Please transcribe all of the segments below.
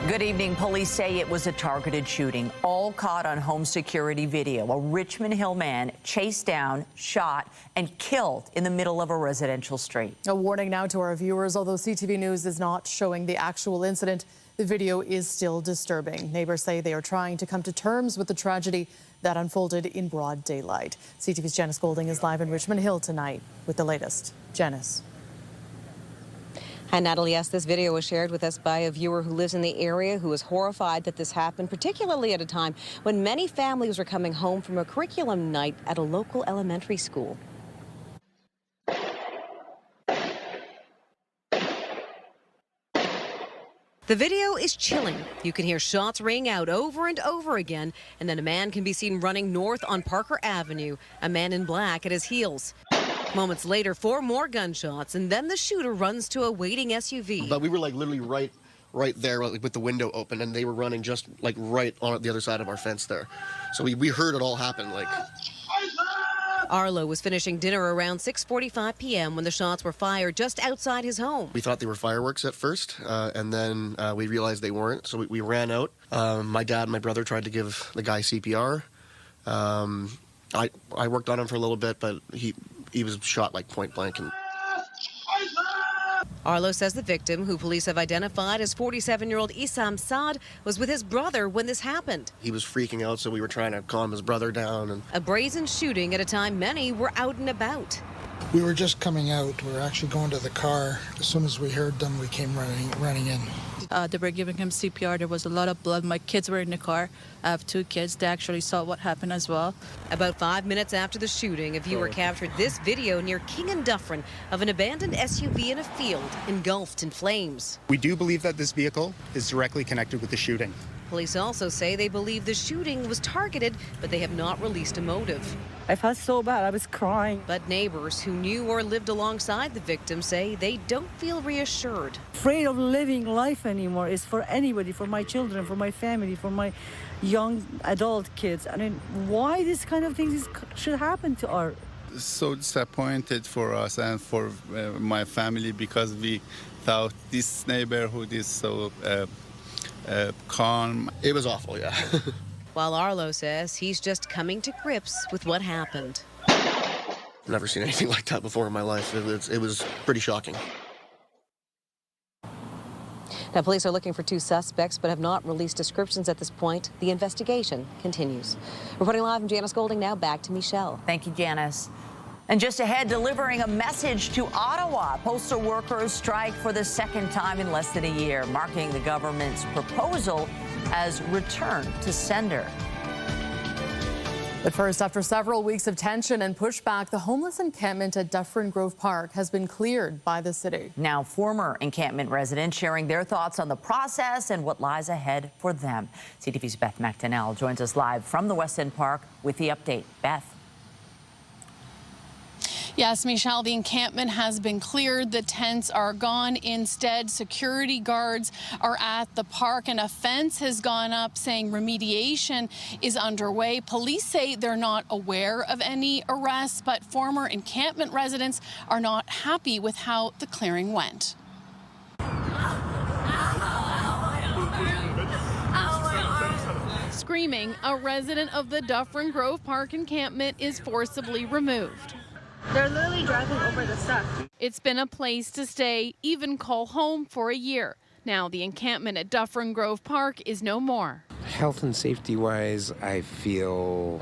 Good evening. Police say it was a targeted shooting, all caught on home security video. A Richmond Hill man chased down, shot, and killed in the middle of a residential street. A warning now to our viewers, although CTV News is not showing the actual incident, the video is still disturbing. Neighbors say they are trying to come to terms with the tragedy that unfolded in broad daylight. CTV's Janice Golding is live in Richmond Hill tonight with the latest. Janice. Hi, Natalie. Yes, this video was shared with us by a viewer who lives in the area who is horrified that this happened, particularly at a time when many families were coming home from a curriculum night at a local elementary school. The video is chilling. You can hear shots ring out over and over again, and then a man can be seen running north on Parker Avenue, a man in black at his heels. Moments later, 4 more gunshots, and then the shooter runs to a waiting SUV. But we were like literally right there, like, with the window open, and they were running just like right on the other side of our fence there. So we heard it all happen. Like, Arlo was finishing dinner around 6:45 p.m. when the shots were fired just outside his home. we thought they were fireworks at first, and then we realized they weren't. So we ran out. My dad and my brother tried to give the guy CPR. I worked on him for a little bit, but he was shot like point blank. And Arlo says the victim, who police have identified as 47-year-old Issam Saad, was with his brother when this happened. he was freaking out, so we were trying to calm his brother down. And A brazen shooting at a time many were out and about. We were just coming out. We were actually going to the car. As soon as we heard them, we came running in. They were giving him CPR. There was a lot of blood. My kids were in the car. I have 2 kids. They actually saw what happened as well. About 5 minutes after the shooting, a viewer captured this video near King and Dufferin of an abandoned SUV in a field engulfed in flames. We do believe that this vehicle is directly connected with the shooting. Police also say they believe the shooting was targeted, but they have not released a motive. I felt so bad. I was crying. But neighbors who knew or lived alongside the victim say they don't feel reassured. Afraid of living life anymore is for anybody, for my children, for my family, for my young adult kids. I mean, why this kind of things should happen to our... So disappointed for us and for my family, because we thought this neighborhood is so calm. it was awful, yeah. While Arlo says he's just coming to grips with what happened. Never seen anything like that before in my life. It was pretty shocking. Now, police are looking for 2 suspects but have not released descriptions at this point. The investigation continues. Reporting live, I'm Janice Golding. Now back to Michelle. Thank you, Janice. And just ahead, delivering a message to Ottawa. Postal workers strike for the 2nd time in less than a year, marking the government's proposal as return to sender. But first, after several weeks of tension and pushback, the homeless encampment at Dufferin Grove Park has been cleared by the city. Now, former encampment residents sharing their thoughts on the process and what lies ahead for them. CTV's Beth McDonnell joins us live from the West End Park with the update. Beth. Yes, Michelle, the encampment has been cleared. The tents are gone. Instead, security guards are at the park, and a fence has gone up saying remediation is underway. Police say they're not aware of any arrests, but former encampment residents are not happy with how the clearing went. Screaming, a resident of the Dufferin Grove Park encampment is forcibly removed. They're literally driving over the stuff. It's been a place to stay, even call home for a year. Now the encampment at Dufferin Grove Park is no more. Health and safety-wise, I feel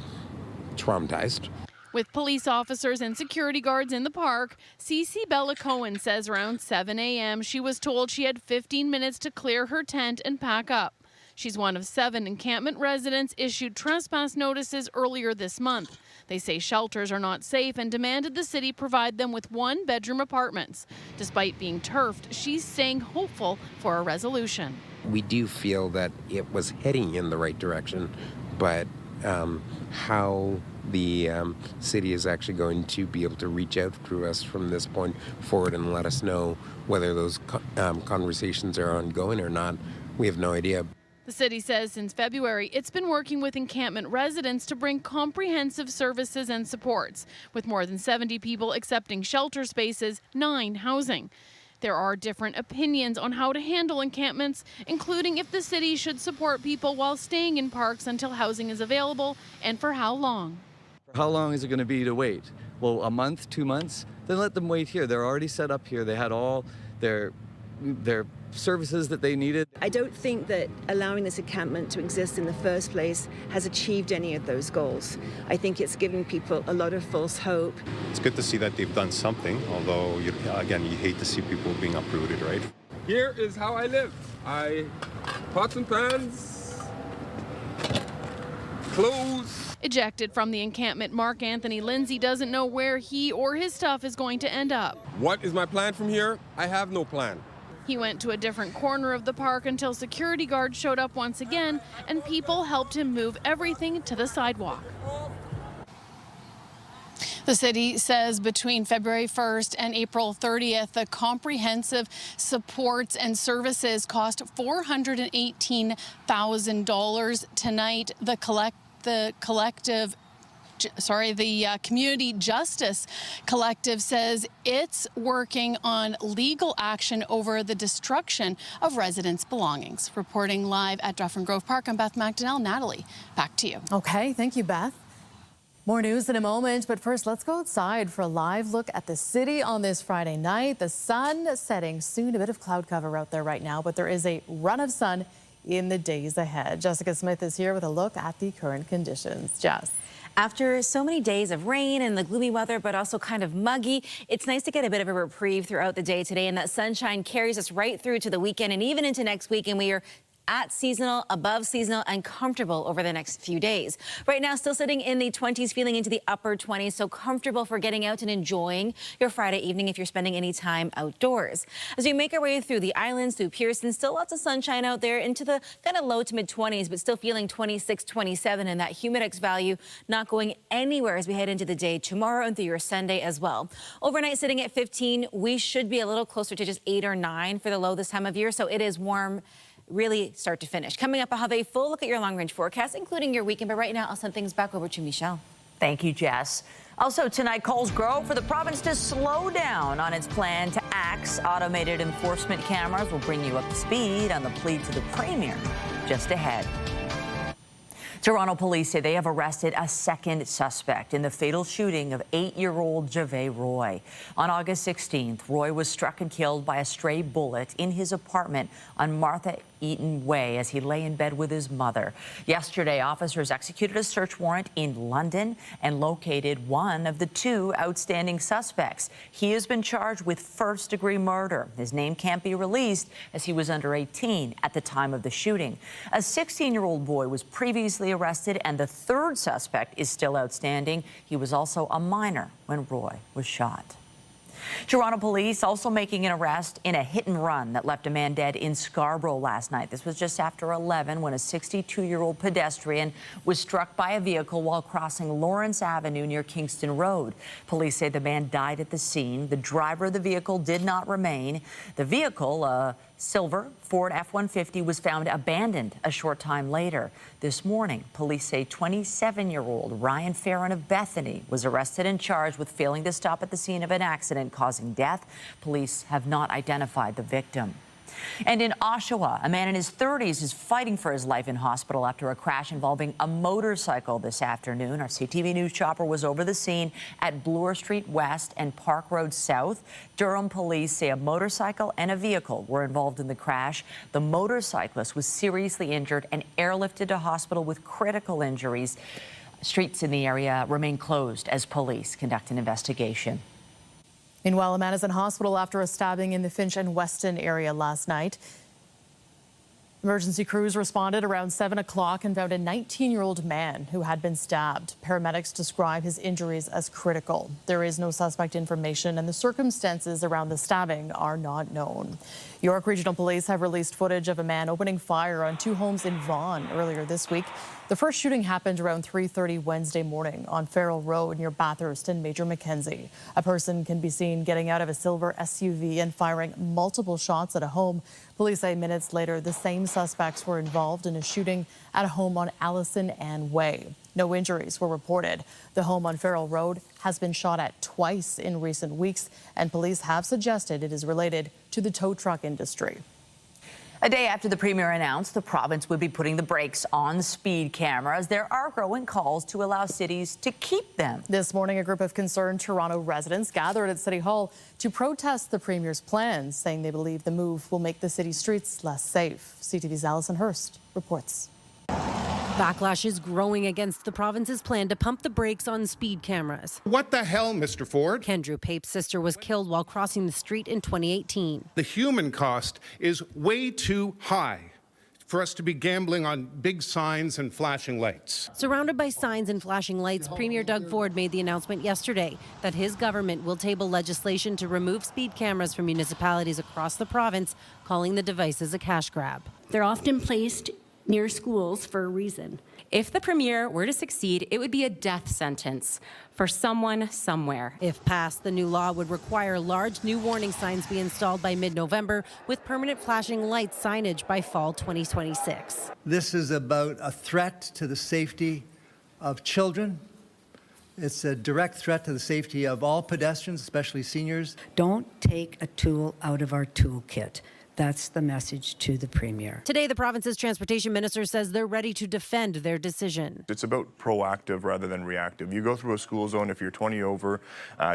traumatized. With police officers and security guards in the park, Cece Bella Cohen says around 7 a.m. she was told she had 15 minutes to clear her tent and pack up. She's one of 7 encampment residents issued trespass notices earlier this month. They say shelters are not safe and demanded the city provide them with 1-bedroom apartments. Despite being turfed, she's staying hopeful for a resolution. We do feel that it was heading in the right direction, but how the city is actually going to be able to reach out to us from this point forward and let us know whether those conversations are ongoing or not, we have no idea. The city says since February, it's been working with encampment residents to bring comprehensive services and supports, with more than 70 people accepting shelter spaces, 9 housing. There are different opinions on how to handle encampments, including if the city should support people while staying in parks until housing is available and for how long. How long is it going to be to wait? Well, a month, 2 months? Then let them wait here. They're already set up here. They had all their services that they needed. I don't think that allowing this encampment to exist in the first place has achieved any of those goals. I think it's giving people a lot of false hope. It's good to see that they've done something, although, again, you hate to see people being uprooted, right? Here is how I live. Pots and pans, clothes. Ejected from the encampment, Mark Anthony Lindsay doesn't know where he or his stuff is going to end up. What is my plan from here? I have no plan. He went to a different corner of the park until security guards showed up once again and people helped him move everything to the sidewalk. The city says between February 1st and April 30th, the comprehensive supports and services cost $418,000. Tonight, the Community Justice Collective says it's working on legal action over the destruction of residents' belongings. Reporting live at Dufferin Grove Park, I'm Beth McDonnell. Natalie, back to you. Okay, thank you, Beth. More news in a moment, but first let's go outside for a live look at the city on this Friday night. The sun setting soon, a bit of cloud cover out there right now, but there is a run of sun in the days ahead. Jessica Smith is here with a look at the current conditions. Jess. After so many days of rain and the gloomy weather, but also kind of muggy, it's nice to get a bit of a reprieve throughout the day today. And that sunshine carries us right through to the weekend and even into next week. And we are at seasonal, above seasonal, and comfortable over the next few days. Right now, still sitting in the 20s, feeling into the upper 20s, so comfortable for getting out and enjoying your Friday evening if you're spending any time outdoors. As we make our way through the islands, through Pearson, still lots of sunshine out there into the kind of low to mid 20s, but still feeling 26, 27, and that humidex value not going anywhere as we head into the day tomorrow and through your Sunday as well. Overnight sitting at 15, we should be a little closer to just 8 or 9 for the low this time of year, so it is warm really start to finish. Coming up, I'll have a full look at your long-range forecast, including your weekend. But right now, I'll send things back over to Michelle. Thank you, Jess. Also tonight, calls grow for the province to slow down on its plan to axe automated enforcement cameras. We'll bring you up to speed on the plea to the Premier just ahead. Toronto police say they have arrested a second suspect in the fatal shooting of 8-year-old Jave Roy. On August 16th, Roy was struck and killed by a stray bullet in his apartment on Martha Eaton Way as he lay in bed with his mother. Yesterday, officers executed a search warrant in London and located one of the 2 outstanding suspects. He has been charged with first-degree murder. His name can't be released as he was under 18 at the time of the shooting. A 16-year-old boy was previously arrested, and the 3rd suspect is still outstanding. He was also a minor when Roy was shot. Toronto police also making an arrest in a hit-and-run that left a man dead in Scarborough last night. This was just after 11 when a 62-year-old pedestrian was struck by a vehicle while crossing Lawrence Avenue near Kingston Road. Police say the man died at the scene. The driver of the vehicle did not remain. The vehicle, a silver Ford F-150, was found abandoned a short time later. This morning, police say 27-year-old Ryan Farron of Bethany was arrested and charged with failing to stop at the scene of an accident causing death. Police have not identified the victim. And in Oshawa, a man in his 30s is fighting for his life in hospital after a crash involving a motorcycle this afternoon. Our CTV News chopper was over the scene at Bloor Street West and Park Road South. Durham police say a motorcycle and a vehicle were involved in the crash. The motorcyclist was seriously injured and airlifted to hospital with critical injuries. Streets in the area remain closed as police conduct an investigation. Meanwhile, a man is in hospital after a stabbing in the Finch and Weston area last night. Emergency crews responded around 7 o'clock and found a 19-year-old man who had been stabbed. Paramedics describe his injuries as critical. There is no suspect information, and the circumstances around the stabbing are not known. York Regional Police have released footage of a man opening fire on 2 homes in Vaughan earlier this week. The first shooting happened around 3:30 Wednesday morning on Farrell Road near Bathurst and Major Mackenzie. A person can be seen getting out of a silver SUV and firing multiple shots at a home. Police say minutes later, the same suspects were involved in a shooting at a home on Allison Ann Way. No injuries were reported. The home on Farrell Road has been shot at twice in recent weeks, and police have suggested it is related to the tow truck industry. A day after the Premier announced the province would be putting the brakes on speed cameras, there are growing calls to allow cities to keep them. This morning, a group of concerned Toronto residents gathered at City Hall to protest the Premier's plans, saying they believe the move will make the city's streets less safe. CTV's Alison Hurst reports. Backlash is growing against the province's plan to pump the brakes on speed cameras. What the hell, Mr. Ford? Kendrew Pape's sister was killed while crossing the street in 2018. The human cost is way too high for us to be gambling on big signs and flashing lights. Surrounded by signs and flashing lights, Premier Doug Ford made the announcement yesterday that his government will table legislation to remove speed cameras from municipalities across the province, calling the devices a cash grab. They're often placed near schools for a reason. If the Premier were to succeed, it would be a death sentence for someone somewhere. If passed, the new law would require large new warning signs be installed by mid-November with permanent flashing lights signage by fall 2026. This is about a threat to the safety of children. It's a direct threat to the safety of all pedestrians, especially seniors. Don't take a tool out of our toolkit. That's the message to the Premier. Today, the province's transportation minister says they're ready to defend their decision. It's about proactive rather than reactive. You go through a school zone, if you're 20 over,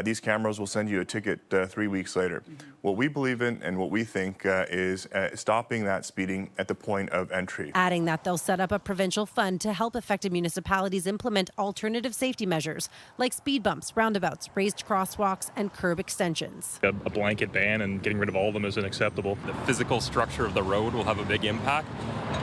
these cameras will send you a ticket 3 weeks later. What we believe in and what we think is stopping that speeding at the point of entry. Adding that they'll set up a provincial fund to help affected municipalities implement alternative safety measures like speed bumps, roundabouts, raised crosswalks, and curb extensions. A blanket ban and getting rid of all of them is unacceptable. The physical structure of the road will have a big impact,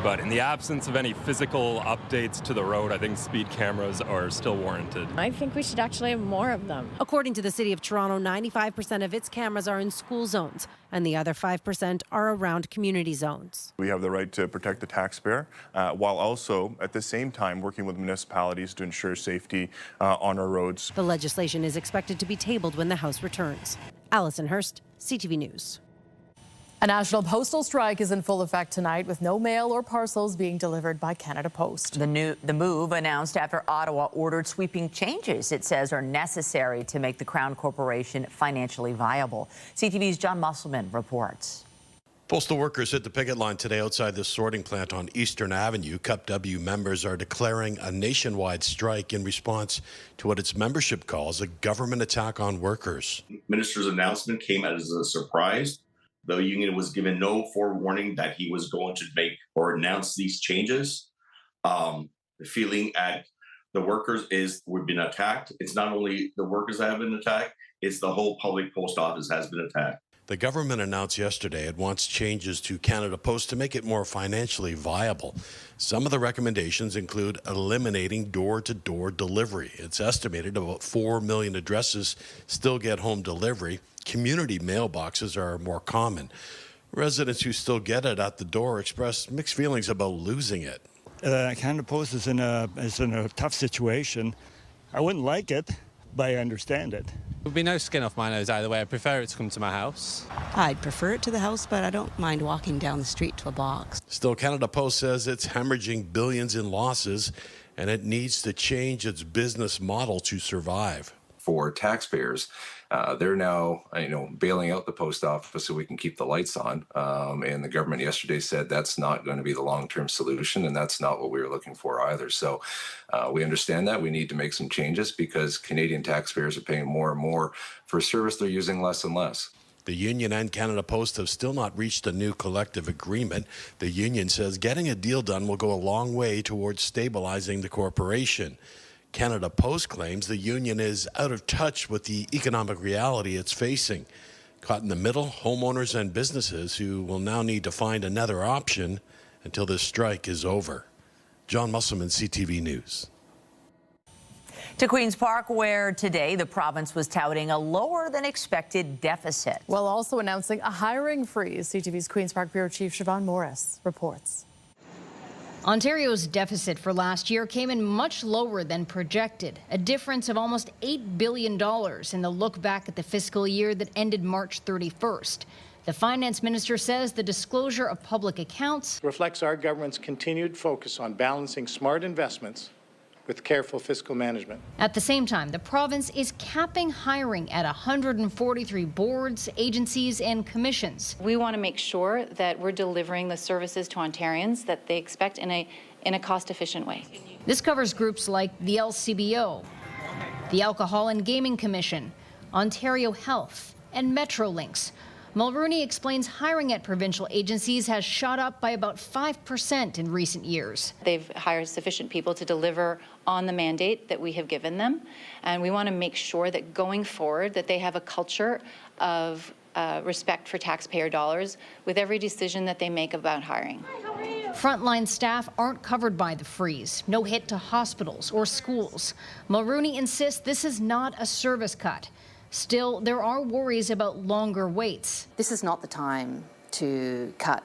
but in the absence of any physical updates to the road, I think speed cameras are still warranted. I think we should actually have more of them. According to the City of Toronto, 95% of its cameras are in school zones, and the other 5% are around community zones. We have the right to protect the taxpayer, while also at the same time working with municipalities to ensure safety on our roads. The legislation is expected to be tabled when the House returns. Alison Hurst, CTV News. A national postal strike is in full effect tonight, with no mail or parcels being delivered by Canada Post. The move announced after Ottawa ordered sweeping changes it says are necessary to make the Crown Corporation financially viable. CTV's John Musselman reports. Postal workers hit the picket line today outside the sorting plant on Eastern Avenue. CUPW members are declaring a nationwide strike in response to what its membership calls a government attack on workers. The minister's announcement came as a surprise. The union was given no forewarning that he was going to make or announce these changes. The feeling at the workers is we've been attacked. It's not only the workers that have been attacked, it's the whole public post office has been attacked. The government announced yesterday it wants changes to Canada Post to make it more financially viable. Some of the recommendations include eliminating door-to-door delivery. It's estimated about 4 million addresses still get home delivery. Community mailboxes are more common. Residents who still get it at the door express mixed feelings about losing it. Canada Post is in a tough situation. I wouldn't like it, but I understand it. It would be no skin off my nose either way. I prefer it to come to my house. I'd prefer it to the house, but I don't mind walking down the street to a box. Still, Canada Post says it's hemorrhaging billions in losses and it needs to change its business model to survive. For taxpayers, they're now, bailing out the post office so we can keep the lights on. And the government yesterday said that's not going to be the long-term solution, and that's not what we were looking for either. So we understand that we need to make some changes because Canadian taxpayers are paying more and more for a service they're using less and less. The union and Canada Post have still not reached a new collective agreement. The union says getting a deal done will go a long way towards stabilizing the corporation. Canada Post claims the union is out of touch with the economic reality it's facing. Caught in the middle, homeowners and businesses who will now need to find another option until this strike is over. John Musselman, CTV News. To Queen's Park, where today the province was touting a lower than expected deficit. While also announcing a hiring freeze. CTV's Queen's Park Bureau Chief Siobhan Morris reports. Ontario's deficit for last year came in much lower than projected, a difference of almost $8 billion in the look back at the fiscal year that ended March 31st. The finance minister says the disclosure of public accounts reflects our government's continued focus on balancing smart investments with careful fiscal management. At the same time, the province is capping hiring at 143 boards, agencies, and commissions. We want to make sure that we're delivering the services to Ontarians that they expect in a cost-efficient way. This covers groups like the LCBO, the Alcohol and Gaming Commission, Ontario Health, and Metrolinx. Mulrooney explains hiring at provincial agencies has shot up by about 5% in recent years. They've hired sufficient people to deliver on the mandate that we have given them, and we want to make sure that going forward that they have a culture of respect for taxpayer dollars with every decision that they make about hiring. Frontline staff aren't covered by the freeze. No hit to hospitals or schools. Mulrooney insists this is not a service cut. Still, there are worries about longer waits. This is not the time to cut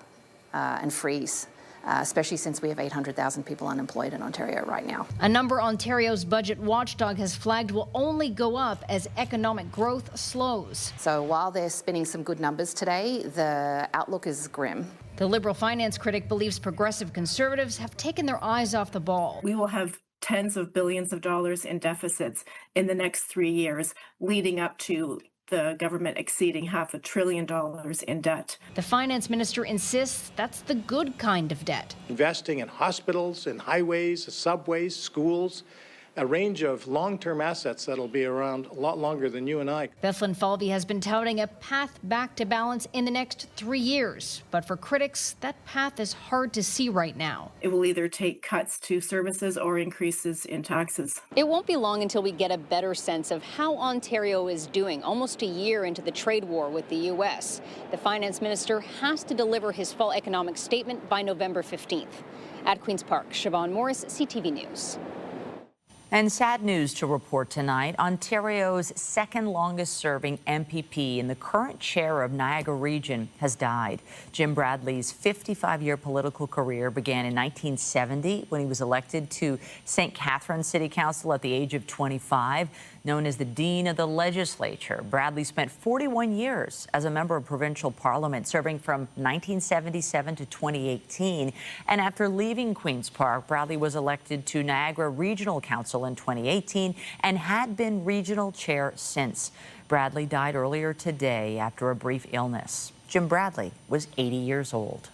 and freeze, especially since we have 800,000 people unemployed in Ontario right now. A number Ontario's budget watchdog has flagged will only go up as economic growth slows. So while they're spinning some good numbers today, the outlook is grim. The Liberal finance critic believes progressive Conservatives have taken their eyes off the ball. We will have tens of billions of dollars in deficits in the next 3 years, leading up to the government exceeding $500 billion in debt. The finance minister insists that's the good kind of debt. Investing in hospitals, in highways, subways, schools, a range of long-term assets that'll be around a lot longer than you and I. Bethlyn Falvey has been touting a path back to balance in the next 3 years. But for critics, that path is hard to see right now. It will either take cuts to services or increases in taxes. It won't be long until we get a better sense of how Ontario is doing, almost a year into the trade war with the U.S. The finance minister has to deliver his fall economic statement by November 15th. At Queen's Park, Siobhan Morris, CTV News. And sad news to report tonight. Ontario's second longest serving MPP and the current chair of Niagara Region has died. Jim Bradley's 55-year political career began in 1970 when he was elected to St. Catharines City Council at the age of 25. Known as the Dean of the Legislature, Bradley spent 41 years as a member of provincial parliament, serving from 1977 to 2018. And after leaving Queen's Park, Bradley was elected to Niagara Regional Council in 2018 and had been regional chair since. Bradley died earlier today after a brief illness. Jim Bradley was 80 years old.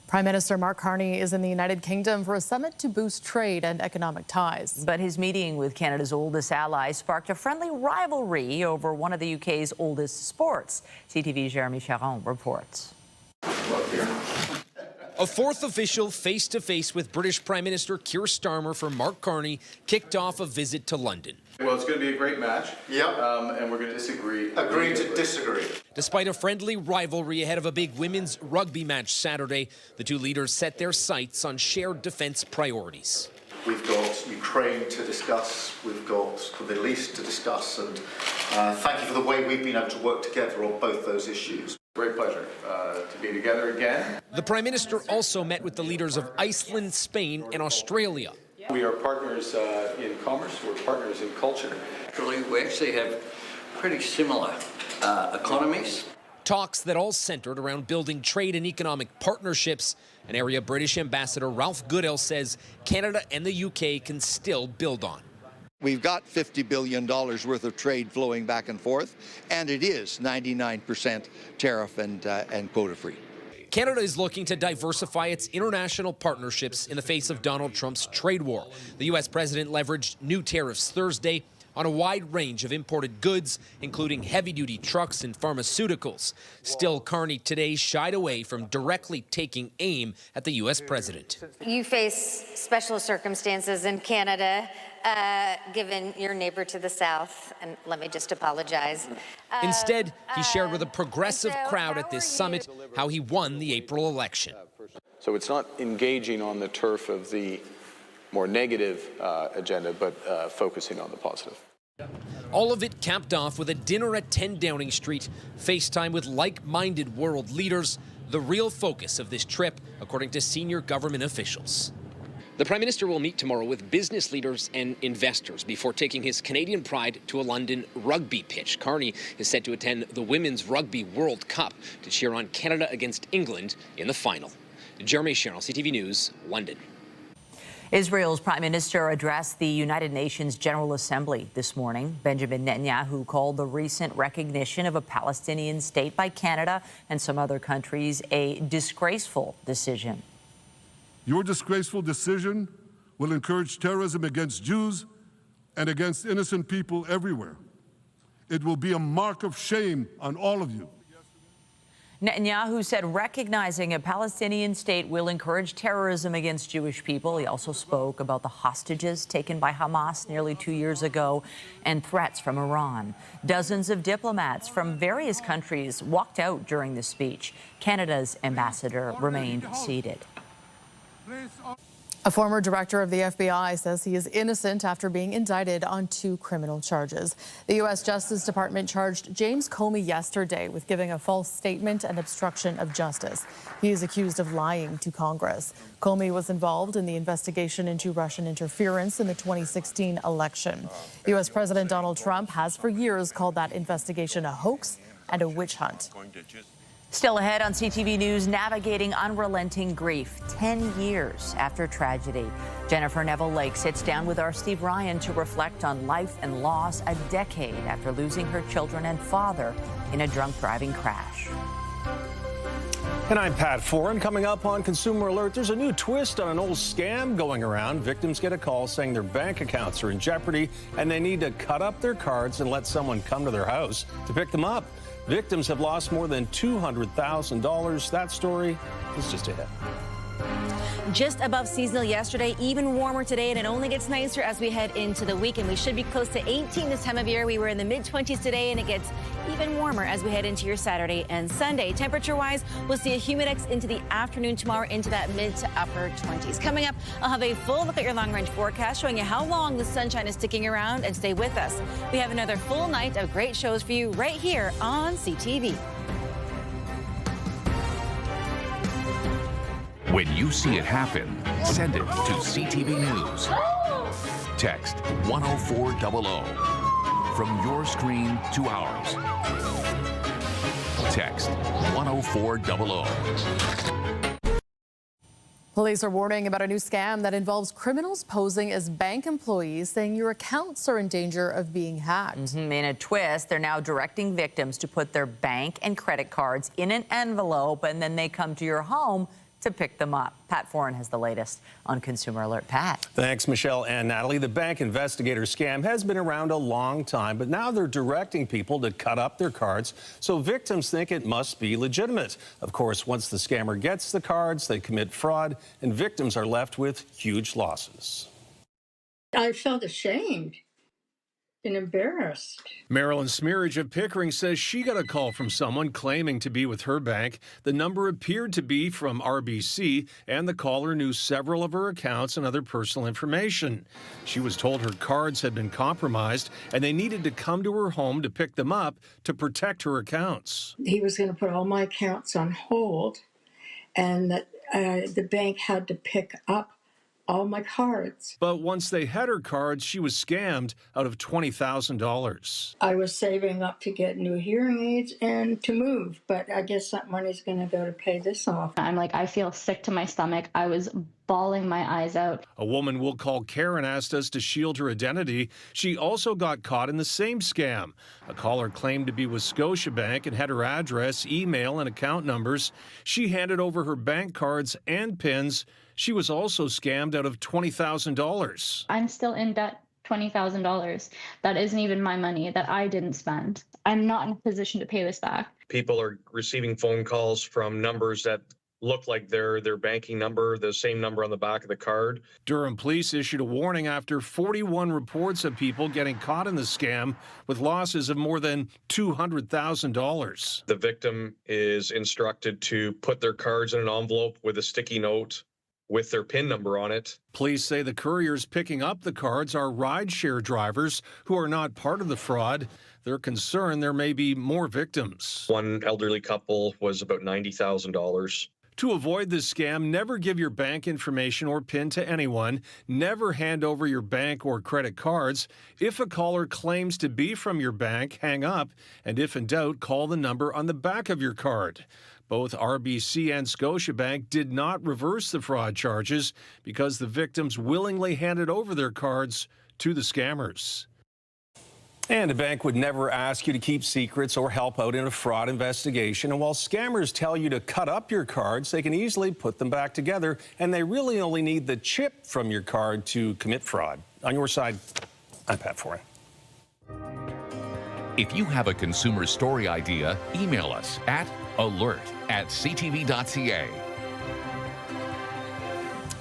Prime Minister Mark Carney is in the United Kingdom for a summit to boost trade and economic ties. But his meeting with Canada's oldest ally sparked a friendly rivalry over one of the UK's oldest sports. CTV's Jeremy Charon reports. A fourth official face-to-face with British Prime Minister Keir Starmer for Mark Carney kicked off a visit to London. Well, it's going to be a great match. Yep. And we're going to disagree. Agree to disagree. Despite a friendly rivalry ahead of a big women's rugby match Saturday, the two leaders set their sights on shared defence priorities. We've got Ukraine to discuss, we've got the Middle East to discuss, and thank you for the way we've been able to work together on both those issues. Great pleasure to be together again. The Prime Minister also met with the leaders of Iceland, Spain, and Australia. We are partners in commerce, we're partners in culture. We actually have pretty similar economies. Talks that all centered around building trade and economic partnerships, an area British Ambassador Ralph Goodale says Canada and the UK can still build on. We've got $50 billion worth of trade flowing back and forth, and it is 99% tariff and quota-free. Canada is looking to diversify its international partnerships in the face of Donald Trump's trade war. The U.S. president leveraged new tariffs Thursday on a wide range of imported goods, including heavy-duty trucks and pharmaceuticals. Still, Carney today shied away from directly taking aim at the U.S. president. You face special circumstances in Canada, given your neighbor to the south, and let me just apologize. Instead, he shared with a progressive crowd at this summit how he won the April election. So it's not engaging on the turf of the more negative agenda, but focusing on the positive. All of it capped off with a dinner at 10 Downing Street, FaceTime with like-minded world leaders, the real focus of this trip, according to senior government officials. The Prime Minister will meet tomorrow with business leaders and investors before taking his Canadian pride to a London rugby pitch. Carney is set to attend the Women's Rugby World Cup to cheer on Canada against England in the final. Jeremy Sherrill, CTV News, London. Israel's Prime Minister addressed the United Nations General Assembly this morning. Benjamin Netanyahu called the recent recognition of a Palestinian state by Canada and some other countries a disgraceful decision. Your disgraceful decision will encourage terrorism against Jews and against innocent people everywhere. It will be a mark of shame on all of you. Netanyahu said recognizing a Palestinian state will encourage terrorism against Jewish people. He also spoke about the hostages taken by Hamas nearly 2 years ago and threats from Iran. Dozens of diplomats from various countries walked out during the speech. Canada's ambassador remained seated. A former director of the FBI says he is innocent after being indicted on 2 criminal charges. The U.S. Justice Department charged James Comey yesterday with giving a false statement and obstruction of justice. He is accused of lying to Congress. Comey was involved in the investigation into Russian interference in the 2016 election. U.S. President Donald Trump has for years called that investigation a hoax and a witch hunt. Still ahead on CTV News, navigating unrelenting grief 10 years after tragedy. Jennifer Neville-Lake sits down with our Steve Ryan to reflect on life and loss a decade after losing her children and father in a drunk driving crash. And I'm Pat Foran. Coming up on Consumer Alert, there's a new twist on an old scam going around. Victims get a call saying their bank accounts are in jeopardy and they need to cut up their cards and let someone come to their house to pick them up. Victims have lost more than $200,000. That story is just ahead. Just above seasonal yesterday, even warmer today, and it only gets nicer as we head into the weekend. We should be close to 18 this time of year. We were in the mid-20s today, and it gets even warmer as we head into your Saturday and Sunday. Temperature-wise, we'll see a humidex into the afternoon tomorrow into that mid to upper 20s. Coming up, I'll have a full look at your long-range forecast showing you how long the sunshine is sticking around, and stay with us. We have another full night of great shows for you right here on CTV. When you see it happen, send it to CTV News. Text 10400 from your screen to ours. Text 10400. Police are warning about a new scam that involves criminals posing as bank employees, saying your accounts are in danger of being hacked. In a twist, they're now directing victims to put their bank and credit cards in an envelope, and then they come to your home to pick them up. Pat Foran has the latest on Consumer Alert. Pat. Thanks, Michelle and Natalie. The bank investigator scam has been around a long time, but now they're directing people to cut up their cards so victims think it must be legitimate. Of course, once the scammer gets the cards, they commit fraud, and victims are left with huge losses. I felt ashamed and embarrassed. Marilyn Smearage of Pickering says she got a call from someone claiming to be with her bank. The number appeared to be from RBC, and the caller knew several of her accounts and other personal information. She was told her cards had been compromised, and they needed to come to her home to pick them up to protect her accounts. He was going to put all my accounts on hold, and that the bank had to pick up all my cards. But once they had her cards, she was scammed out of $20,000. I was saving up to get new hearing aids and to move, but I guess that money's going to go to pay this off. I'm like, I feel sick to my stomach. I was bawling my eyes out. A woman we'll call Karen asked us to shield her identity. She also got caught in the same scam. A caller claimed to be with Scotiabank and had her address, email, and account numbers. She handed over her bank cards and PINs. She was also scammed out of $20,000. I'm still in debt $20,000. That isn't even my money that I didn't spend. I'm not in a position to pay this back. People are receiving phone calls from numbers that look like their banking number, the same number on the back of the card. Durham police issued a warning after 41 reports of people getting caught in the scam with losses of more than $200,000. The victim is instructed to put their cards in an envelope with a sticky note with their PIN number on it. Police say the couriers picking up the cards are rideshare drivers who are not part of the fraud. They're concerned there may be more victims. One elderly couple was about $90,000. To avoid this scam, never give your bank information or PIN to anyone. Never hand over your bank or credit cards. If a caller claims to be from your bank, hang up. And if in doubt, call the number on the back of your card. Both RBC and Scotiabank did not reverse the fraud charges because the victims willingly handed over their cards to the scammers. And a bank would never ask you to keep secrets or help out in a fraud investigation. And while scammers tell you to cut up your cards, they can easily put them back together, and they really only need the chip from your card to commit fraud. On your side, I'm Pat Foran. If you have a consumer story idea, email us at alert@ctv.ca.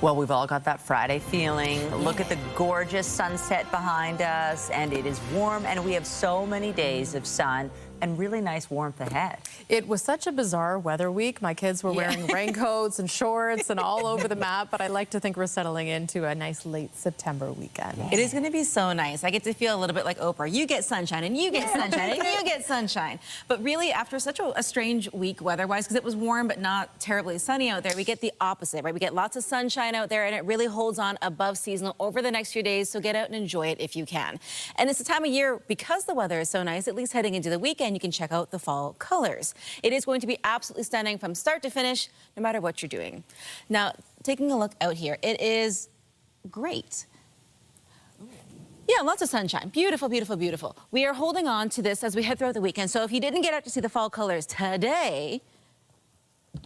Well, we've all got that Friday feeling. Look at the gorgeous sunset behind us, and it is warm, and we have so many days of sun and really nice warmth ahead. It was such a bizarre weather week. My kids were wearing raincoats and shorts and all over the map, but I like to think we're settling into a nice late September weekend. It is going to be so nice. I get to feel a little bit like Oprah. You get sunshine, and you get sunshine, and you get sunshine. But really, after such a strange week weather-wise, because it was warm but not terribly sunny out there, we get the opposite, right? We get lots of sunshine out there, and it really holds on above seasonal over the next few days, so get out and enjoy it if you can. And it's the time of year, because the weather is so nice, at least heading into the weekend, you can check out the fall colors. It is going to be absolutely stunning from start to finish, no matter what you're doing. Now, taking a look out here, it is great. Yeah, lots of sunshine. Beautiful, beautiful, beautiful. We are holding on to this as we head throughout the weekend. So if you didn't get out to see the fall colors today,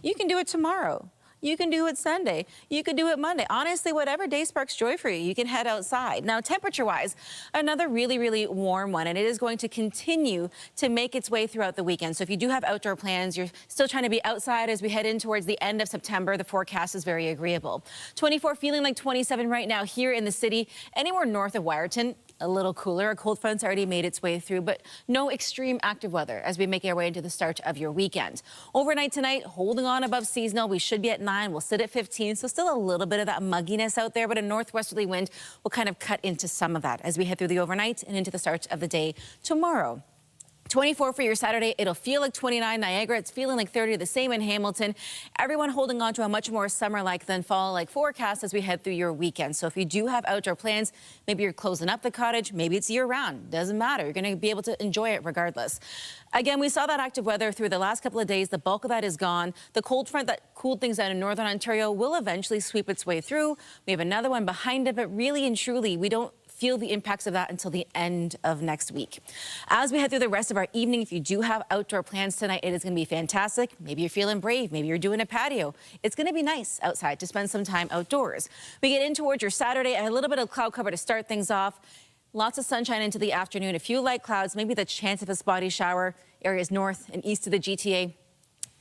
you can do it tomorrow. You can do it Sunday. You can do it Monday. Honestly, whatever day sparks joy for you, you can head outside. Now, temperature-wise, another really, really warm one, and it is going to continue to make its way throughout the weekend. So if you do have outdoor plans, you're still trying to be outside as we head in towards the end of September, the forecast is very agreeable. 24 feeling like 27 right now here in the city. Anywhere north of Wyerton, a little cooler. A cold front's already made its way through, but no extreme active weather as we make our way into the start of your weekend. Overnight tonight, holding on above seasonal. We should be at 9. We'll sit at 15, so still a little bit of that mugginess out there, but a northwesterly wind will kind of cut into some of that as we head through the overnight and into the start of the day tomorrow. 24 for your Saturday. It'll feel like 29 Niagara. It's feeling like 30, the same in Hamilton. Everyone holding on to a much more summer-like than fall-like forecast as we head through your weekend. So if you do have outdoor plans, maybe you're closing up the cottage, maybe it's year-round. Doesn't matter. You're going to be able to enjoy it regardless. Again, we saw that active weather through the last couple of days. The bulk of that is gone. The cold front that cooled things down in northern Ontario will eventually sweep its way through. We have another one behind it, but really and truly, we don't feel the impacts of that until the end of next week. As we head through the rest of our evening, if you do have outdoor plans tonight, it is going to be fantastic. Maybe you're feeling brave. Maybe you're doing a patio. It's going to be nice outside to spend some time outdoors. We get in towards your Saturday, a little bit of cloud cover to start things off. Lots of sunshine into the afternoon. A few light clouds, maybe the chance of a spotty shower. Areas north and east of the GTA.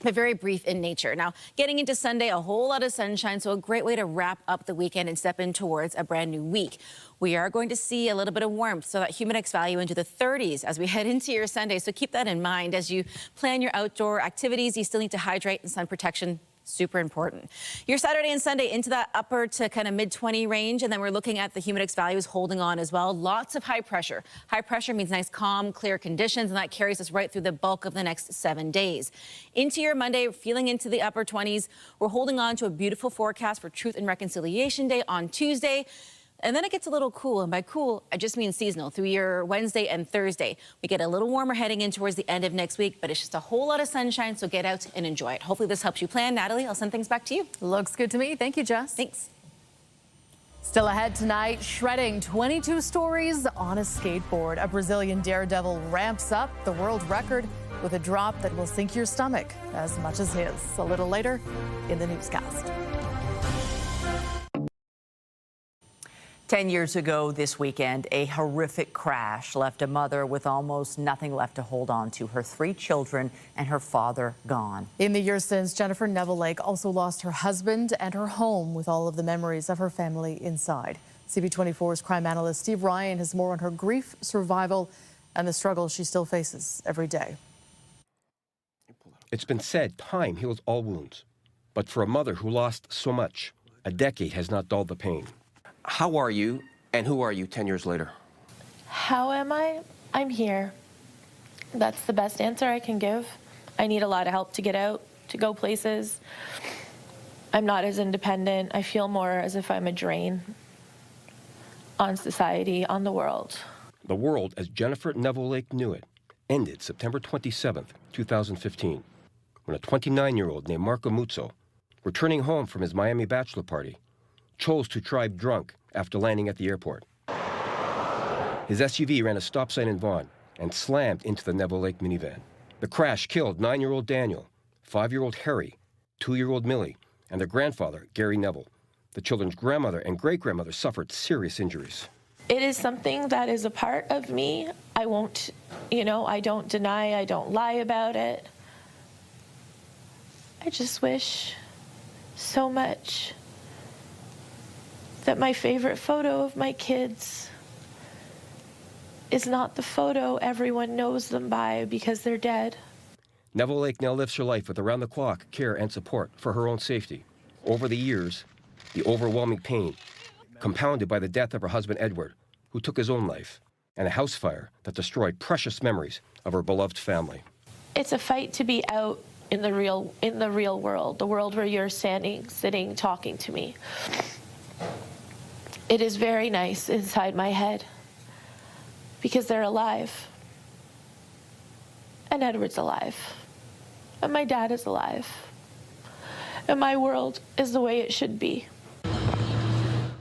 But very brief in nature. Now, getting into Sunday, a whole lot of sunshine, so a great way to wrap up the weekend and step in towards a brand new week. We are going to see a little bit of warmth, so that humidex value into the 30s as we head into your Sunday. So keep that in mind as you plan your outdoor activities. You still need to hydrate, and sun protection super important. Your Saturday and Sunday into that upper to kind of mid-20 range, and then we're looking at the humidex values holding on as well. Lots of high pressure. High pressure means nice, calm, clear conditions, and that carries us right through the bulk of the next 7 days. Into your Monday, feeling into the upper 20s. We're holding on to a beautiful forecast for Truth and Reconciliation Day on Tuesday. And then it gets a little cool, and by cool, I just mean seasonal, through your Wednesday and Thursday. We get a little warmer heading in towards the end of next week, but it's just a whole lot of sunshine, so get out and enjoy it. Hopefully this helps you plan. Natalie, I'll send things back to you. Looks good to me. Thank you, Jess. Thanks. Still ahead tonight, shredding 22 stories on a skateboard. A Brazilian daredevil ramps up the world record with a drop that will sink your stomach as much as his. A little later in the newscast. 10 years ago this weekend, a horrific crash left a mother with almost nothing left to hold on to. Her 3 children and her father gone. In the years since, Jennifer Neville Lake also lost her husband and her home with all of the memories of her family inside. CB24's crime analyst Steve Ryan has more on her grief, survival, and the struggle she still faces every day. It's been said time heals all wounds. But for a mother who lost so much, a decade has not dulled the pain. How are you, and who are you 10 years later? How am I? I'm here. That's the best answer I can give. I need a lot of help to get out, to go places. I'm not as independent. I feel more as if I'm a drain on society, on the world. The world, as Jennifer Neville Lake knew it, ended September 27, 2015, when a 29-year-old named Marco Muzzo, returning home from his Miami bachelor party, chose to drive drunk after landing at the airport. His SUV ran a stop sign in Vaughan and slammed into the Neville Lake minivan. The crash killed 9-year-old Daniel, 5-year-old Harry, 2-year-old Millie, and their grandfather, Gary Neville. The children's grandmother and great-grandmother suffered serious injuries. It is something that is a part of me. I won't, I don't deny, I don't lie about it. I just wish so much that my favorite photo of my kids is not the photo everyone knows them by because they're dead. Neville Lake now lives her life with around-the-clock care and support for her own safety. Over the years, the overwhelming pain, compounded by the death of her husband Edward, who took his own life, and a house fire that destroyed precious memories of her beloved family. It's a fight to be out in the real world, the world where you're sitting, talking to me. It is very nice inside my head because they're alive. And Edward's alive. And my dad is alive. And my world is the way it should be.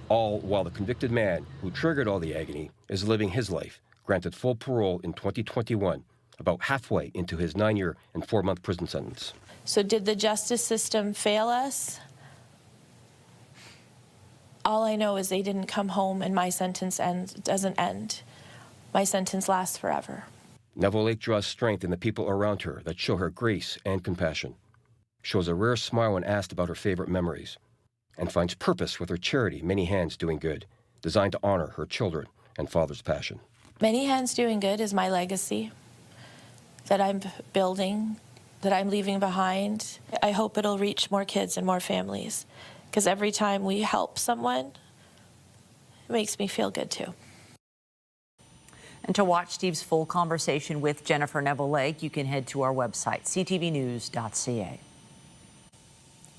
All while the convicted man who triggered all the agony is living his life, granted full parole in 2021, about halfway into his 9-year and 4-month prison sentence. So did the justice system fail us? All I know is they didn't come home and my sentence doesn't end. My sentence lasts forever. Neville Lake draws strength in the people around her that show her grace and compassion, shows a rare smile when asked about her favorite memories, and finds purpose with her charity, Many Hands Doing Good, designed to honor her children and father's passion. Many Hands Doing Good is my legacy that I'm building, that I'm leaving behind. I hope it'll reach more kids and more families, because every time we help someone, it makes me feel good too. And to watch Steve's full conversation with Jennifer Neville Lake, you can head to our website, ctvnews.ca.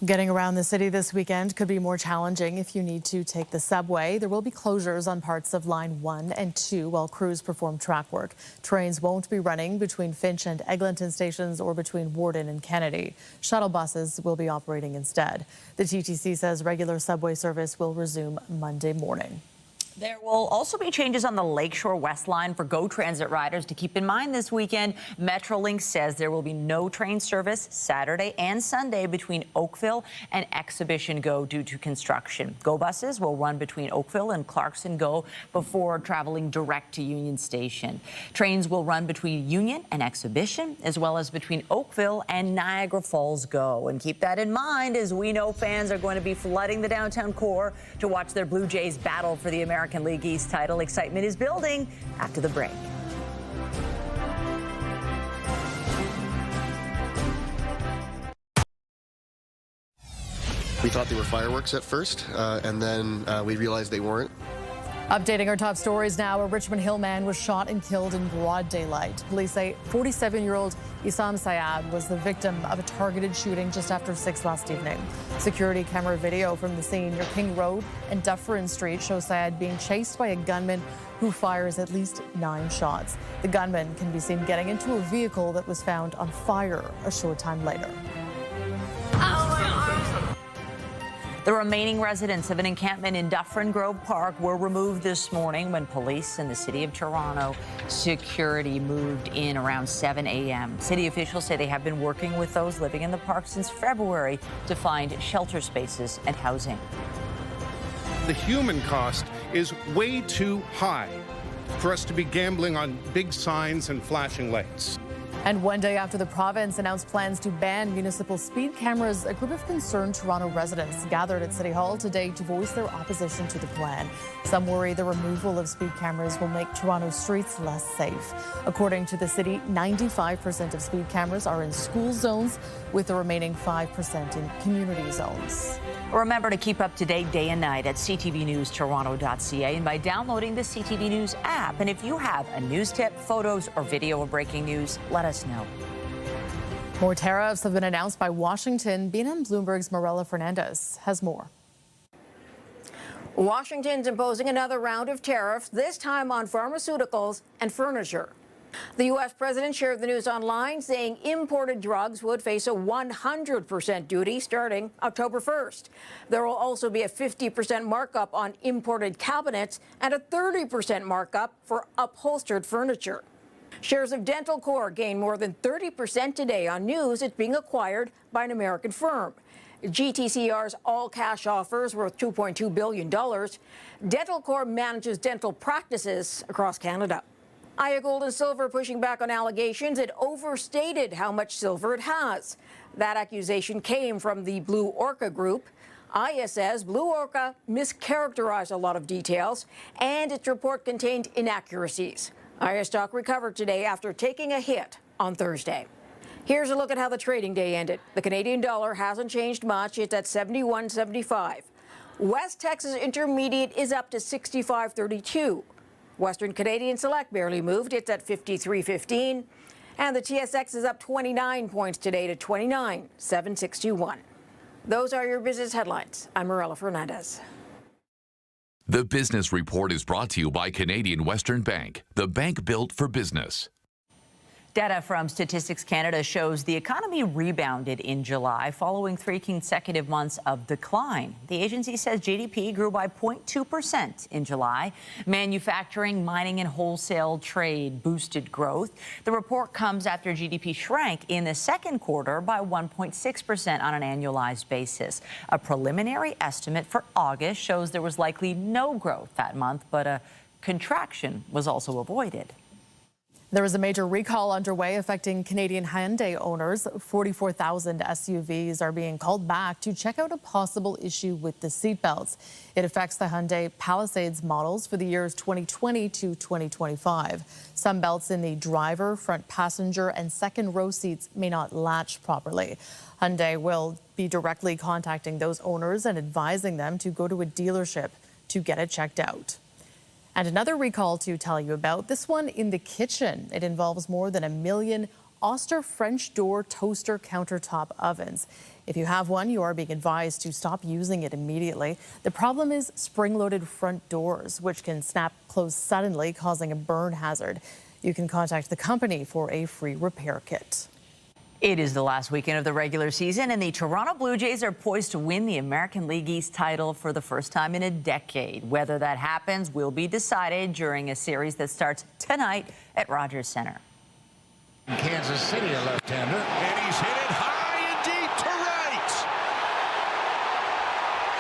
Getting around the city this weekend could be more challenging if you need to take the subway. There will be closures on parts of Line 1 and 2 while crews perform track work. Trains won't be running between Finch and Eglinton stations or between Warden and Kennedy. Shuttle buses will be operating instead. The TTC says regular subway service will resume Monday morning. There will also be changes on the Lakeshore West Line for GO Transit riders to keep in mind this weekend. Metrolink says there will be no train service Saturday and Sunday between Oakville and Exhibition GO due to construction. GO buses will run between Oakville and Clarkson GO before traveling direct to Union Station. Trains will run between Union and Exhibition, as well as between Oakville and Niagara Falls GO. And keep that in mind, as we know fans are going to be flooding the downtown core to watch their Blue Jays battle for the American League East title. Excitement is building after the break. We thought they were fireworks at first, and then we realized they weren't. Updating our top stories now, a Richmond Hill man was shot and killed in broad daylight. Police say 47-year-old Issam Saad was the victim of a targeted shooting just after 6 last evening. Security camera video from the scene near King Road and Dufferin Street shows Saad being chased by a gunman who fires at least 9 shots. The gunman can be seen getting into a vehicle that was found on fire a short time later. The remaining residents of an encampment in Dufferin Grove Park were removed this morning when police in the city of Toronto security moved in around 7 a.m. City officials say they have been working with those living in the park since February to find shelter spaces and housing. The human cost is way too high for us to be gambling on big signs and flashing lights. And one day after the province announced plans to ban municipal speed cameras, a group of concerned Toronto residents gathered at City Hall today to voice their opposition to the plan. Some worry the removal of speed cameras will make Toronto streets less safe. According to the city, 95% of speed cameras are in school zones, with the remaining 5% in community zones. Remember to keep up to date day and night at ctvnewstoronto.ca and by downloading the CTV News app. And if you have a news tip, photos, or video of breaking news, let us know. More tariffs have been announced by Washington. BNN Bloomberg's Marella Fernandez has more. Washington's imposing another round of tariffs, this time on pharmaceuticals and furniture. The U.S. president shared the news online, saying imported drugs would face a 100% duty starting October 1st. There will also be a 50% markup on imported cabinets and a 30% markup for upholstered furniture. Shares of Dentalcorp gained more than 30% today on news it's being acquired by an American firm. GTCR's all-cash offers worth $2.2 billion. Dentalcorp manages dental practices across Canada. Aya Gold and Silver pushing back on allegations it overstated how much silver it has. That accusation came from the Blue Orca Group. Aya says Blue Orca mischaracterized a lot of details, and its report contained inaccuracies. Aya stock recovered today after taking a hit on Thursday. Here's a look at how the trading day ended. The Canadian dollar hasn't changed much. It's at 71.75. West Texas Intermediate is up to 65.32. Western Canadian Select barely moved. It's at 53.15. And the TSX is up 29 points today to 29,761. Those are your business headlines. I'm Marella Fernandez. The Business Report is brought to you by Canadian Western Bank, the bank built for business. Data from Statistics Canada shows the economy rebounded in July following 3 consecutive months of decline. The agency says GDP grew by 0.2% in July. Manufacturing, mining and wholesale trade boosted growth. The report comes after GDP shrank in the second quarter by 1.6% on an annualized basis. A preliminary estimate for August shows there was likely no growth that month, but a contraction was also avoided. There is a major recall underway affecting Canadian Hyundai owners. 44,000 SUVs are being called back to check out a possible issue with the seatbelts. It affects the Hyundai Palisades models for the years 2020 to 2025. Some belts in the driver, front passenger, and second row seats may not latch properly. Hyundai will be directly contacting those owners and advising them to go to a dealership to get it checked out. And another recall to tell you about, this one in the kitchen. It involves more than 1 million Oster French door toaster countertop ovens. If you have one, you are being advised to stop using it immediately. The problem is spring-loaded front doors, which can snap closed suddenly, causing a burn hazard. You can contact the company for a free repair kit. It is the last weekend of the regular season, and the Toronto Blue Jays are poised to win the American League East title for the first time in a decade. Whether that happens will be decided during a series that starts tonight at Rogers Centre. Kansas City, a left-hander, and he's hit it high and deep to right.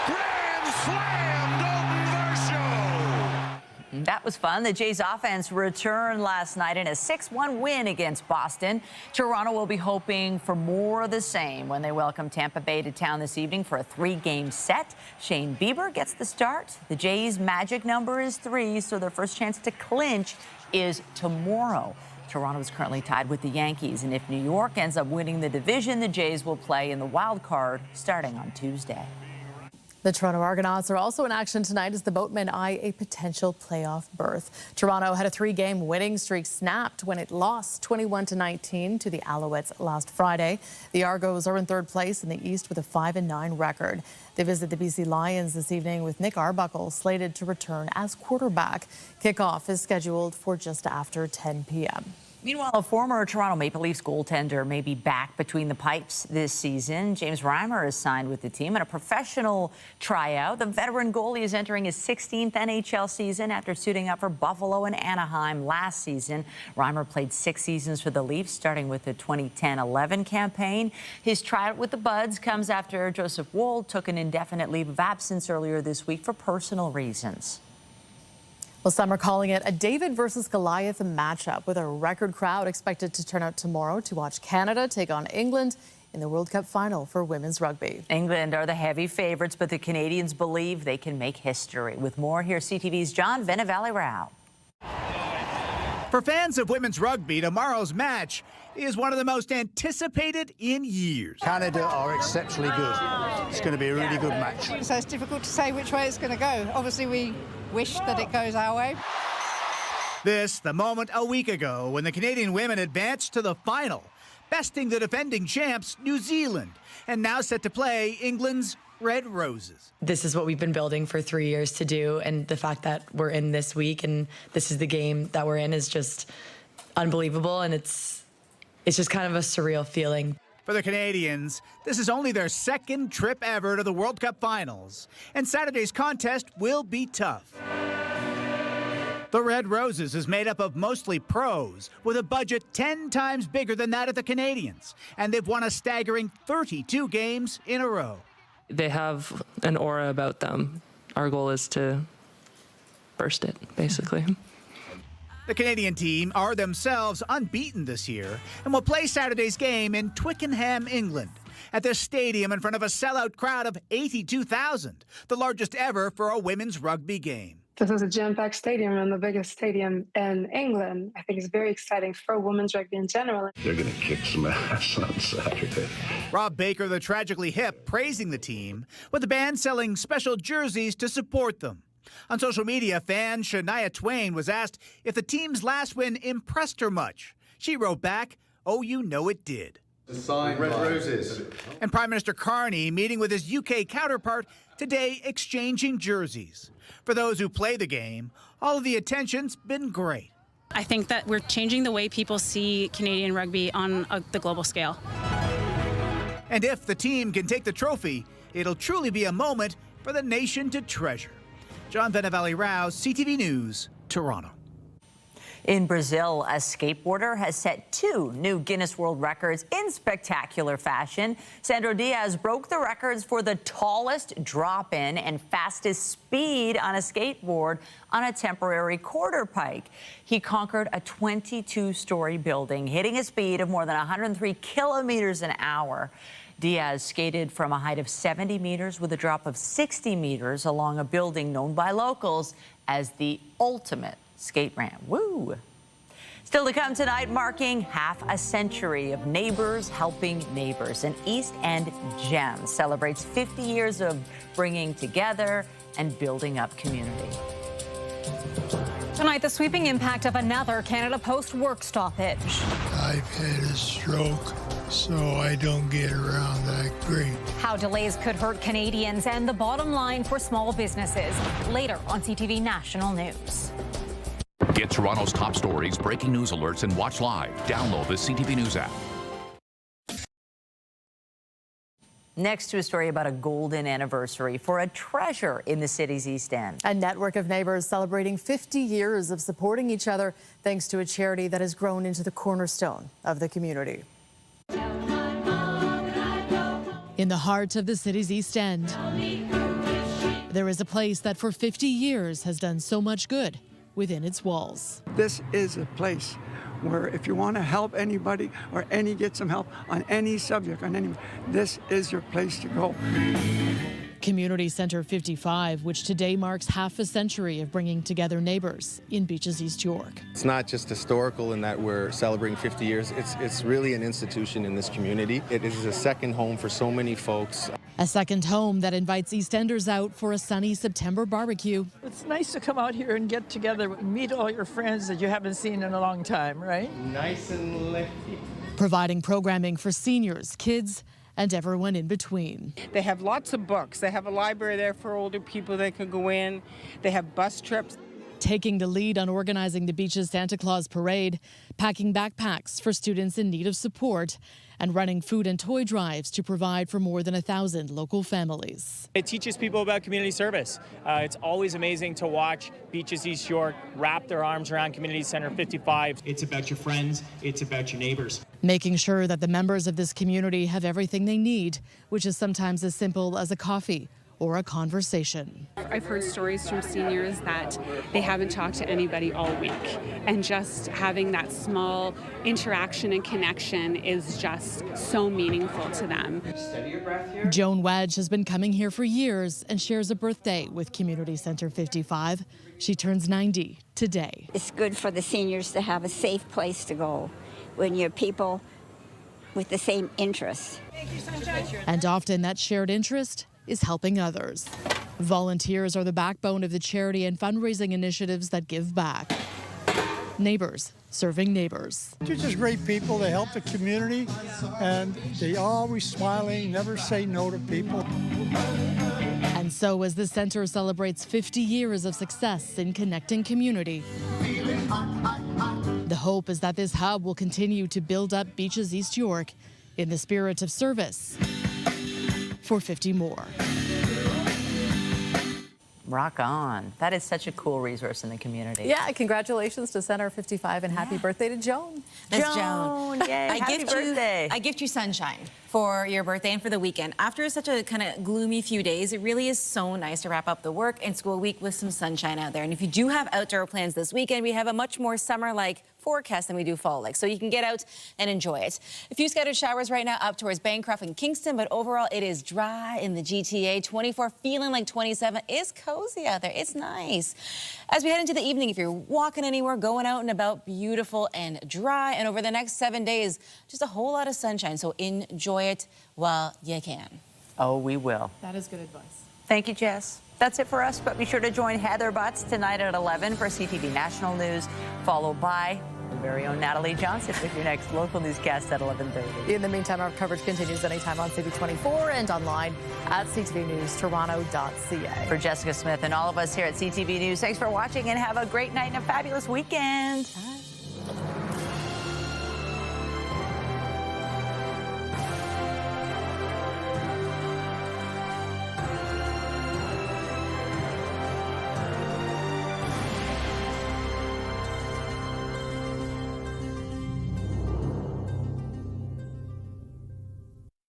Grand slam, Dalton Varsho. That was fun. The Jays offense returned last night in a 6-1 win against Boston. Toronto will be hoping for more of the same when they welcome Tampa Bay to town this evening for a 3-game set. Shane Bieber gets the start. The Jays' magic number is 3, so their first chance to clinch is tomorrow. Toronto is currently tied with the Yankees, and if New York ends up winning the division, the Jays will play in the wild card starting on Tuesday. The Toronto Argonauts are also in action tonight as the Boatmen eye a potential playoff berth. Toronto had a 3-game winning streak snapped when it lost 21-19 to the Alouettes last Friday. The Argos are in 3rd place in the East with a 5-9 record. They visit the BC Lions this evening with Nick Arbuckle slated to return as quarterback. Kickoff is scheduled for just after 10 p.m. Meanwhile, a former Toronto Maple Leafs goaltender may be back between the pipes this season. James Reimer is signed with the team in a professional tryout. The veteran goalie is entering his 16th NHL season after suiting up for Buffalo and Anaheim last season. Reimer played 6 seasons for the Leafs, starting with the 2010-11 campaign. His tryout with the Buds comes after Joseph Wold took an indefinite leave of absence earlier this week for personal reasons. Well, some are calling it a David versus Goliath matchup, with a record crowd expected to turn out tomorrow to watch Canada take on England in the World Cup final for women's rugby. England are the heavy favorites, but the Canadians believe they can make history. With more, here's CTV's John Venevali-Rao. For fans of women's rugby, tomorrow's match is one of the most anticipated in years. Canada are exceptionally good. It's going to be a really good match. So it's difficult to say which way it's going to go. Obviously, we wish that it goes our way. This, the moment a week ago when the Canadian women advanced to the final, besting the defending champs, New Zealand, and now set to play England's Red Roses. This is what we've been building for 3 years to do, and the fact that we're in this week and this is the game that we're in is just unbelievable, and it's just kind of a surreal feeling. For the Canadians, this is only their second trip ever to the World Cup finals, and Saturday's contest will be tough. The Red Roses is made up of mostly pros with a budget 10 times bigger than that of the Canadians, and they've won a staggering 32 games in a row. They have an aura about them. Our goal is to burst it, basically. The Canadian team are themselves unbeaten this year and will play Saturday's game in Twickenham, England, at their stadium in front of a sellout crowd of 82,000, the largest ever for a women's rugby game. This is a jam-packed stadium and the biggest stadium in England. I think it's very exciting for women's rugby in general. They're going to kick some ass on Saturday. Rob Baker, the Tragically Hip, praising the team, with the band selling special jerseys to support them. On social media, fan Shania Twain was asked if the team's last win impressed her much. She wrote back, "Oh, you know it did." Red Roses. And Prime Minister Carney meeting with his UK counterpart today, exchanging jerseys. For those who play the game, all of the attention's been great. I think that we're changing the way people see Canadian rugby on the global scale. And if the team can take the trophy, it'll truly be a moment for the nation to treasure. John Venevali-Rouse, CTV News, Toronto. In Brazil, a skateboarder has set 2 new Guinness World Records in spectacular fashion. Sandro Diaz broke the records for the tallest drop-in and fastest speed on a skateboard on a temporary quarter pike. He conquered a 22-story building, hitting a speed of more than 103 kilometers an hour. Diaz skated from a height of 70 meters with a drop of 60 meters along a building known by locals as the ultimate skate ramp. Woo! Still to come tonight, marking half a century of neighbors helping neighbors. An East End gem celebrates 50 years of bringing together and building up community. Tonight, the sweeping impact of another Canada Post work stoppage. I've had a stroke, so I don't get around that great. How delays could hurt Canadians and the bottom line for small businesses. Later on CTV National News. Get Toronto's top stories, breaking news alerts, and watch live. Download the CTV News app. Next to a story about a golden anniversary for a treasure in the city's East End. A network of neighbors celebrating 50 years of supporting each other thanks to a charity that has grown into the cornerstone of the community. In the heart of the city's East End, there is a place that for 50 years has done so much good within its walls. This is a place where if you want to help anybody or get some help on any subject, this is your place to go. Community Centre 55, which today marks half a century of bringing together neighbors in Beaches East York. It's not just historical in that we're celebrating 50 years. It's really an institution in this community. It is a second home for so many folks. A second home that invites East Enders out for a sunny September barbecue. It's nice to come out here and get together, meet all your friends that you haven't seen in a long time, right? Nice and lefty. Providing programming for seniors, kids, and everyone in between. They have lots of books. They have a library there for older people they can go in. They have bus trips. Taking the lead on organizing the Beaches Santa Claus Parade, packing backpacks for students in need of support, and running food and toy drives to provide for more than 1,000 local families. It teaches people about community service. It's always amazing to watch Beaches East York wrap their arms around Community Centre 55. It's about your friends, it's about your neighbors. Making sure that the members of this community have everything they need, which is sometimes as simple as a coffee or a conversation. I've heard stories from seniors that they haven't talked to anybody all week, and just having that small interaction and connection is just so meaningful to them. Joan Wedge has been coming here for years and shares a birthday with Community Centre 55. She turns 90 today. It's good for the seniors to have a safe place to go when you're people with the same interests. And often that shared interest is helping others. Volunteers are the backbone of the charity and fundraising initiatives that give back. Neighbors serving neighbors. They're just great people. They help the community, and they always smiling, never say no to people. And so as the center celebrates 50 years of success in connecting community, the hope is that this hub will continue to build up Beaches East York in the spirit of service for 50 more. Rock on. That is such a cool resource in the community. Yeah, congratulations to Center 55 and happy birthday to Joan. Miss Joan. Yay, happy birthday. I gift you sunshine for your birthday and for the weekend. After such a kind of gloomy few days, it really is so nice to wrap up the work and school week with some sunshine out there. And if you do have outdoor plans this weekend, we have a much more summer-like forecast than we do fall-like, so you can get out and enjoy it. A few scattered showers right now up towards Bancroft and Kingston, but overall it is dry in the GTA. 24 feeling like 27 is cozy out there. It's nice. As we head into the evening, if you're walking anywhere, going out and about, beautiful and dry. And over the next 7 days, just a whole lot of sunshine, so enjoy it while you can. Oh, we will. That is good advice. Thank you, Jess. That's it for us, but be sure to join Heather Butts tonight at 11 for CTV National News, followed by our very own Natalie Johnson with your next local newscast at 11:30. In the meantime, our coverage continues anytime on CTV24 and online at ctvnewstoronto.ca. For Jessica Smith and all of us here at CTV News, thanks for watching and have a great night and a fabulous weekend. Bye.